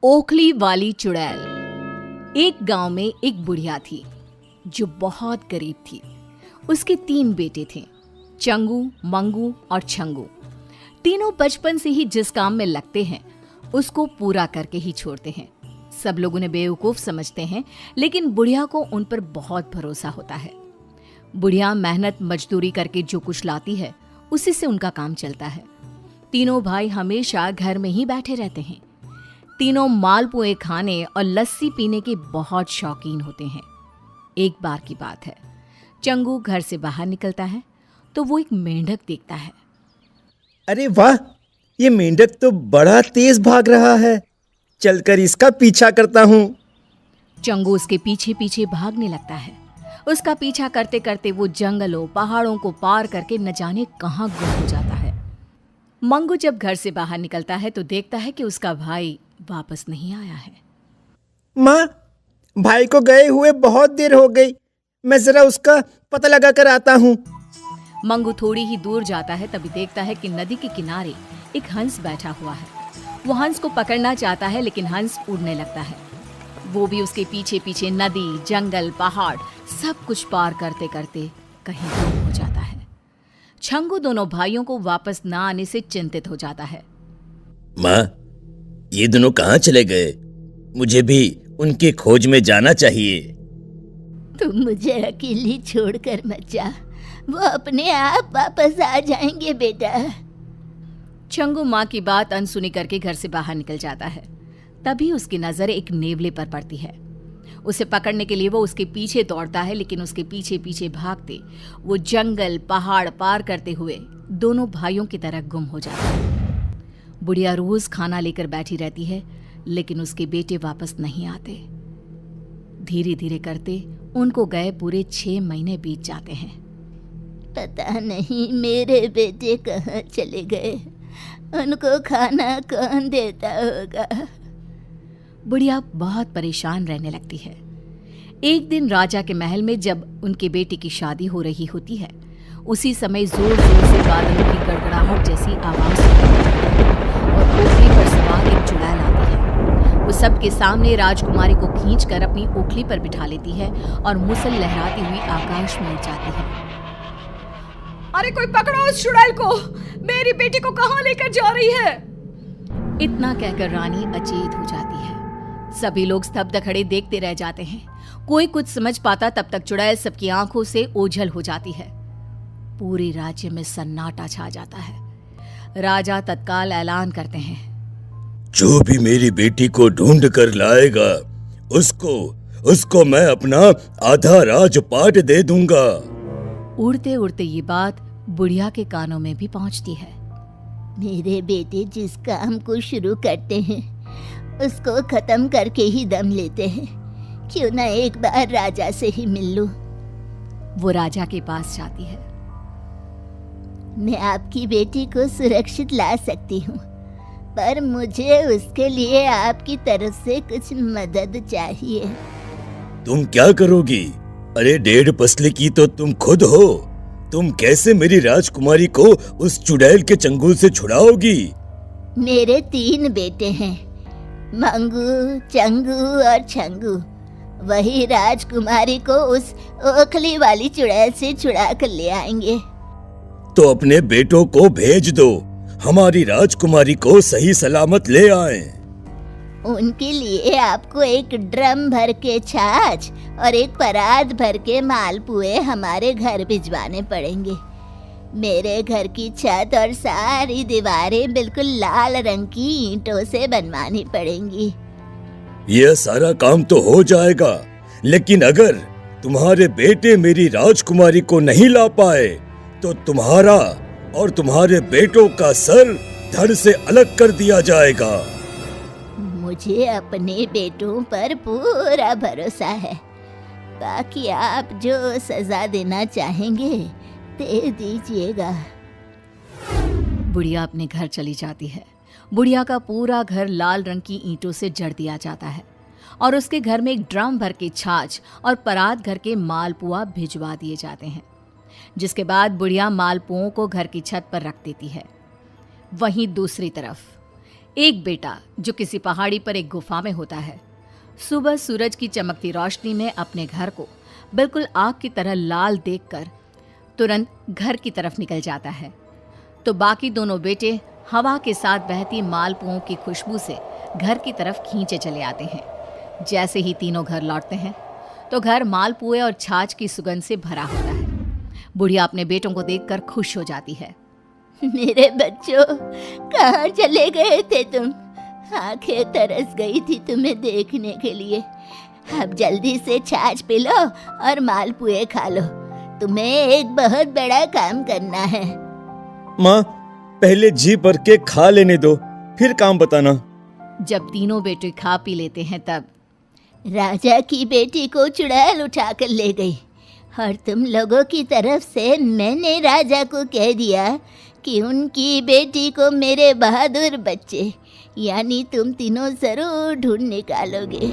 ओखली वाली चुड़ैल। एक गांव में एक बुढ़िया थी जो बहुत गरीब थी। उसके 3 बेटे थे, चंगू, मंगू और छंगू। तीनों बचपन से ही जिस काम में लगते हैं उसको पूरा करके ही छोड़ते हैं। सब लोग उन्हें बेवकूफ समझते हैं, लेकिन बुढ़िया को उन पर बहुत भरोसा होता है। बुढ़िया मेहनत मजदूरी करके जो कुछ लाती है उसी से उनका काम चलता है। तीनों भाई हमेशा घर में ही बैठे रहते हैं। तीनों मालपुए खाने और लस्सी पीने के बहुत शौकीन होते हैं। एक बार की बात है, चंगू घर से बाहर निकलता है तो वो एक मेंढक देखता है। अरे वाह, ये मेंढक तो बड़ा तेज भाग रहा है। चलकर इसका पीछा करता हूँ। चंगू उसके पीछे पीछे भागने लगता है। उसका पीछा करते करते वो जंगलों पहाड़ों को पार करके न जाने कहाँ गुम हो जाता है। मंगू जब घर से बाहर निकलता है तो देखता है कि उसका भाई वापस नहीं आया है। माँ, भाई को गए हुए बहुत देर हो गई। मैं जरा उसका पता लगा कर आता हूँ। मंगू थोड़ी ही दूर जाता है, तभी देखता है कि नदी के किनारे एक हंस बैठा हुआ है। वो हंस को पकड़ना चाहता है, लेकिन हंस उड़ने लगता है। वो भी उसके पीछे पीछे नदी, जंगल, पहाड़ सब कुछ पार करते करते कहीं गुम हो जाता है। छंगू दोनों भाइयों को वापस ना आने से चिंतित हो जाता है। माँ, ये दोनों कहाँ चले गए? मुझे भी उनकी खोज में जाना चाहिए। तुम मुझे अकेली छोड़कर मत जा, वो अपने आप वापस आ जाएंगे बेटा। छंगू माँ की बात अनसुनी करके घर से बाहर निकल जाता है। तभी उसकी नजर एक नेवले पर पड़ती है। उसे पकड़ने के लिए वो उसके पीछे दौड़ता है, लेकिन उसके पीछे पीछे भागते वो जंगल पहाड़ पार करते हुए दोनों भाइयों की तरह गुम हो जाता है। बुढ़िया रोज खाना लेकर बैठी रहती है, लेकिन उसके बेटे वापस नहीं आते। धीरे धीरे करते उनको गए पूरे 6 महीने बीत जाते हैं। पता नहीं मेरे बेटे कहाँ चले गए, उनको खाना कौन देता होगा। बुढ़िया बहुत परेशान रहने लगती है। एक दिन राजा के महल में जब उनके बेटे की शादी हो रही होती है, उसी समय जोर जोर से बादलों की गड़गड़ाहट जैसी आवाज और ओखली पर सवार एक चुड़ैल आती है। वो सबके सामने राजकुमारी को खींचकर अपनी ओखली पर बिठा लेती है और मुसल लहराती हुई आकाश में उड़ जाती है। अरे कोई पकड़ो उस चुड़ैल को, मेरी बेटी को कहाँ लेकर जा रही है? इतना कहकर रानी अचेत हो जाती है। सभी लोग स्तब्ध खड़े देखते रह जाते हैं। कोई कुछ समझ पाता तब तक चुड़ैल सबकी आंखों से ओझल हो जाती है। पूरे राज्य में सन्नाटा छा जाता है। राजा तत्काल ऐलान करते हैं, जो भी मेरी बेटी को ढूंढ कर लाएगा उसको मैं अपना आधा राजपाट दे दूंगा। उड़ते उड़ते ये बात बुढ़िया के कानों में भी पहुंचती है। मेरे बेटे जिस काम को शुरू करते हैं उसको खत्म करके ही दम लेते हैं। क्यों ना एक बार राजा से ही मिल लूं। वो राजा के पास जाती है। मैं आपकी बेटी को सुरक्षित ला सकती हूँ, पर मुझे उसके लिए आपकी तरफ से कुछ मदद चाहिए। तुम क्या करोगी? अरे 1.5 पसले की तो तुम खुद हो। तुम कैसे मेरी राजकुमारी को उस चुड़ैल के चंगुल से छुड़ाओगी? मेरे 3 बेटे हैं, मंगू, चंगू और छंगू। वही राजकुमारी को उस ओखली वाली चुड़ैल से छुड़ा कर ले आएंगे। तो अपने बेटों को भेज दो, हमारी राजकुमारी को सही सलामत ले आएं। उनके लिए आपको एक ड्रम भर के छाछ और एक परात भर के मालपुए हमारे घर भिजवाने पड़ेंगे। मेरे घर की छत और सारी दीवारें बिल्कुल लाल रंग की ईंटों से बनवानी पड़ेंगी। यह सारा काम तो हो जाएगा, लेकिन अगर तुम्हारे बेटे मेरी राजकुमारी को नहीं ला पाए तो तुम्हारा और तुम्हारे बेटों का सर धड़ से अलग कर दिया जाएगा। मुझे अपने बेटों पर पूरा भरोसा है। बाकी आप जो सजा देना चाहेंगे दे दीजिएगा। बुढ़िया अपने घर चली जाती है। बुढ़िया का पूरा घर लाल रंग की ईंटों से जड़ दिया जाता है और उसके घर में एक ड्रम भर के छाछ और परात घर के मालपुआ भिजवा दिए जाते हैं। जिसके बाद बुढ़िया मालपुओं को घर की छत पर रख देती है। वहीं दूसरी तरफ एक बेटा जो किसी पहाड़ी पर एक गुफा में होता है, सुबह सूरज की चमकती रोशनी में अपने घर को बिल्कुल आग की तरह लाल देखकर तुरंत घर की तरफ निकल जाता है। तो बाकी दोनों बेटे हवा के साथ बहती मालपुओं की खुशबू से घर की तरफ खींचे चले आते हैं। जैसे ही तीनों घर लौटते हैं तो घर मालपुए और छाछ की सुगंध से भरा होता है। बुढ़िया अपने बेटों को देखकर खुश हो जाती है। मेरे बच्चों, कहाँ चले गए थे तुम? आंखें तरस गई थी तुम्हें देखने के लिए। अब जल्दी से छाछ पी लो और मालपुए खा लो। तुम्हें एक बहुत बड़ा काम करना है। माँ, पहले जी भर के खा लेने दो, फिर काम बताना। जब तीनों बेटे खा पी लेते हैं तब राजा की बेटी को चुड़ैल उठाकर ले गई और तुम लोगों की तरफ से मैंने राजा को कह दिया कि उनकी बेटी को मेरे बहादुर बच्चे यानी तुम तीनों जरूर ढूंढ निकालोगे।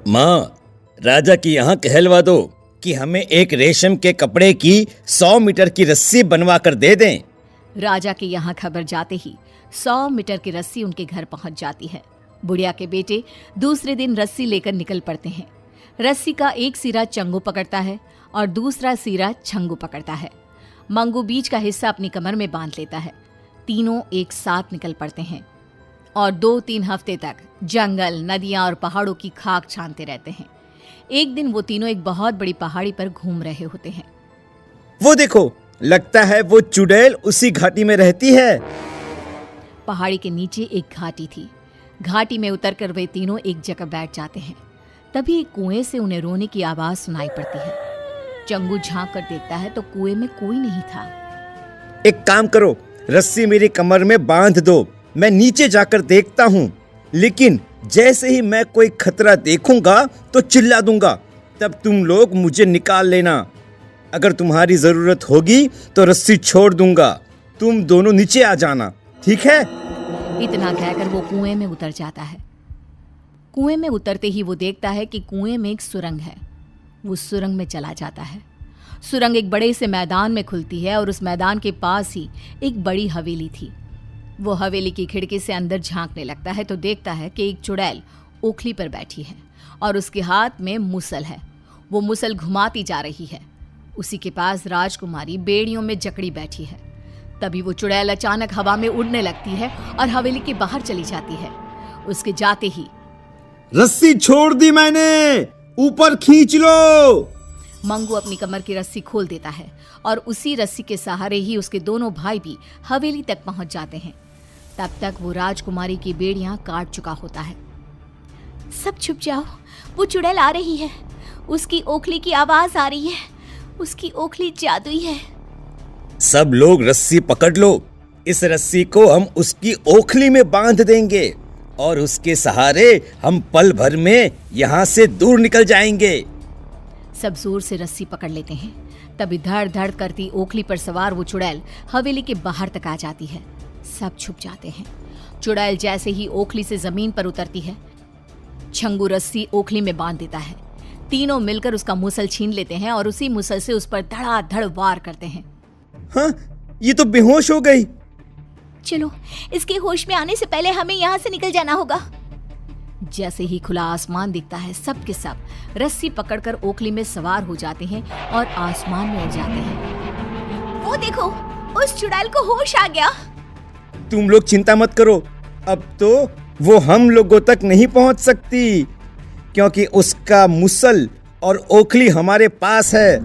माँ, राजा की यहाँ कहलवा दो कि हमें एक रेशम के कपड़े की 100 मीटर की रस्सी बनवा कर दे दें। राजा के यहाँ खबर जाते ही 100 मीटर की रस्सी उनके घर पहुंच जाती है। बुढ़िया के बेटे दूसरे दिन रस्सी लेकर निकल पड़ते हैं। रस्सी का एक सिरा चंगू पकड़ता है और दूसरा सिरा छंगू पकड़ता है। मंगू बीच का हिस्सा अपनी कमर में बांध लेता है। तीनों एक साथ निकल पड़ते हैं और 2-3 हफ्ते तक जंगल, नदियां और पहाड़ों की खाक छानते रहते हैं। एक दिन वो तीनों एक बहुत बड़ी पहाड़ी पर घूम रहे होते हैं। वो देखो, लगता है वो चुड़ैल उसी घाटी में रहती है। पहाड़ी के नीचे एक घाटी थी। घाटी में उतरकर वे तीनों एक जगह बैठ जाते हैं। तभी एक कुएं से उन्हें रोने की आवाज सुनाई पड़ती है। चंगू झांक कर देखता है तो कुएं में कोई नहीं था। एक काम करो, रस्सी मेरी कमर में बांध दो, मैं नीचे जाकर देखता हूँ। लेकिन जैसे ही मैं कोई खतरा देखूंगा तो चिल्ला दूंगा, तब तुम लोग मुझे निकाल लेना। अगर तुम्हारी जरूरत होगी तो रस्सी छोड़ दूंगा, तुम दोनों नीचे आ जाना, ठीक है? इतना कहकर वो कुएं में उतर जाता है। कुएं में उतरते ही वो देखता है कि कुएं में एक सुरंग है। वो सुरंग में चला जाता है। सुरंग एक बड़े से मैदान में खुलती है और उस मैदान के पास ही एक बड़ी हवेली थी। वो हवेली की खिड़की से अंदर झांकने लगता है तो देखता है कि एक चुड़ैल ओखली पर बैठी है और उसके हाथ में मुसल है। वो मुसल घुमाती जा रही है। उसी के पास राजकुमारी बेड़ियों में जकड़ी बैठी है। तभी वो चुड़ैल अचानक हवा में उड़ने लगती है और हवेली के बाहर चली जाती है। उसके जाते ही रस्सी छोड़ दी मैंने, ऊपर खींच लो। मंगू अपनी कमर की रस्सी खोल देता है और उसी रस्सी के सहारे ही उसके दोनों भाई भी हवेली तक पहुंच जाते हैं। तब तक वो राजकुमारी की बेड़ियां काट चुका होता है। सब छुप जाओ, वो चुड़ैल आ रही है। उसकी ओखली की आवाज आ रही है। उसकी ओखली जादुई है। सब लोग रस्सी पकड़ लो। इस रस्सी को हम उसकी ओखली में बांध देंगे और उसके सहारे हम पल भर में यहाँ से दूर निकल जाएंगे। सब जोर से रस्सी पकड़ लेते हैं। तभी धड़ धड़ करती ओखली पर सवार वो चुड़ैल हवेली के बाहर तक आ जाती है। सब छुप जाते हैं। चुड़ैल जैसे ही ओखली से जमीन पर उतरती है, छंगू रस्सी ओखली में बांध देता है। तीनों मिलकर उसका मुसल छीन लेते हैं और उसी मुसल से उस पर धड़ाधड़ वार करते हैं। हाँ, ये तो बेहोश हो गई। चलो, इसके होश में आने से पहले हमें यहाँ से निकल जाना होगा। जैसे ही खुला आसमान दिखता है, सब के सब रस्सी पकड़कर ओखली में सवार हो जाते हैं और आसमान में उड़ जाते हैं। वो देखो, उस चुड़ैल को होश आ गया। तुम लोग चिंता मत करो, अब तो वो हम लोगों तक नहीं पहुंच सकती, क्योंकि उसका मुसल और ओखली हमारे पास है।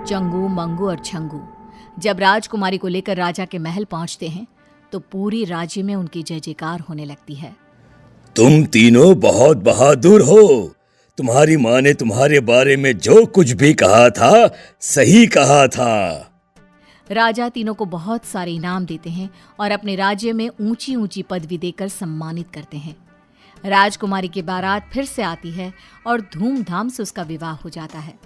चंगू, मंगू और छंगू जब राजकुमारी को लेकर राजा के महल पहुंचते हैं तो पूरी राज्य में उनकी जय जयकार होने लगती है। तुम तीनों बहुत बहादुर हो। तुम्हारी माँ ने तुम्हारे बारे में जो कुछ भी कहा था, सही कहा था। राजा तीनों को बहुत सारे इनाम देते हैं और अपने राज्य में ऊंची ऊंची पदवी देकर सम्मानित करते हैं। राजकुमारी की बारात फिर से आती है और धूमधाम से उसका विवाह हो जाता है।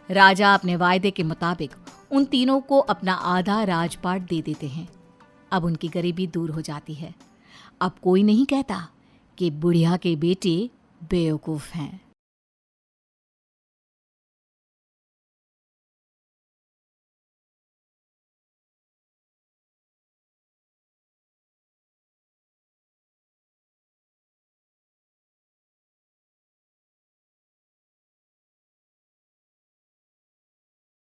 राजा अपने वायदे के मुताबिक उन तीनों को अपना आधा राजपाट दे देते हैं। अब उनकी गरीबी दूर हो जाती है। अब कोई नहीं कहता कि बुढ़िया के बेटे बेवकूफ हैं।